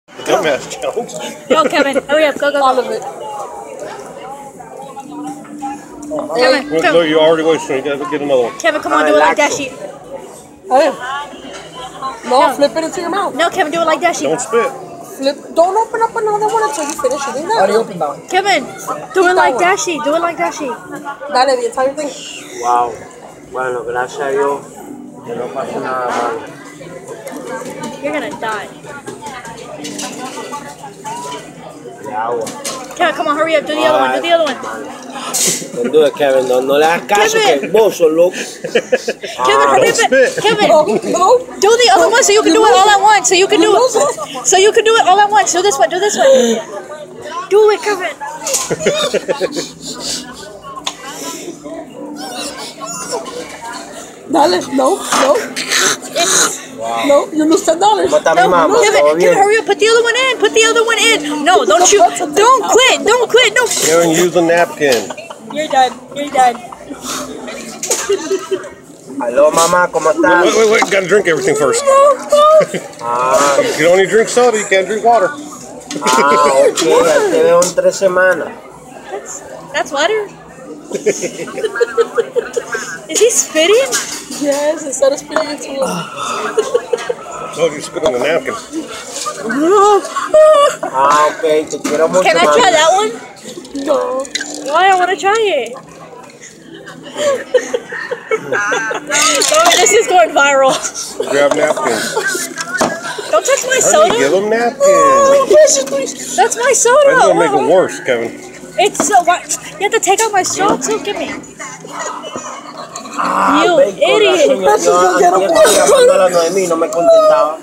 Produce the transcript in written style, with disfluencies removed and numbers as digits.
Dumbass Jones. Go, Kevin. Hurry up. Go, go. All of it. Kevin, Look, Kevin. look, you already wasted. You gotta get another one. Kevin, come on, do it like Dashi. Hey. No, flip it into your mouth. No, Kevin, do it like Dashi. Don't spit. Flip. Don't open up another one until you finish eating that. Already opened that one. Kevin, do it like Dashi. Do it like Dashi. Dale, the entire thing. Wow. Bueno, gracias a Dios que no pasó nada malo. You're gonna die. De agua. Kevin, come on, hurry up. Do the other one. Do the other one. Don't do it, Kevin. No le hagas caso Kevin. que vos sos loco. Kevin, hurry up. spit. Kevin, No, no. do the other one so you can do it all at once. So you can do it. So you can do it all at once. Do this one. Do this one. Do it, Kevin. Dale, no. No, you lose $10. ¿Cómo está mi No, mamá? ¿Todo Kevin, bien? hurry up. Put the other one in. Put the other one in. No, don't you. Don't quit. Don't quit. No. Kevin, use the napkin. You're done. You're done. Aló, mamá, ¿cómo estás? Wait. Gotta drink everything first. Ah, You can only drink soda. You can't drink water. ok. Ahí te veo en 3 semanas. That's water. Is he spitting? Yes, instead of spitting into it. Oh, you spit on the napkin. Ah, ok. Te quiero mucho, Can I mami. try that one? No. Why? I want to try it. Oh, this is going viral. Grab napkins. Don't touch my Honey, give soda. them napkins. That's my That's soda. gonna make it worse, Kevin. It's so. What? You have to take out my straw too. Give me. Ah, You ve, con idiot. razón, yo antes estoy llamando a las 9:000 y no me contestaba.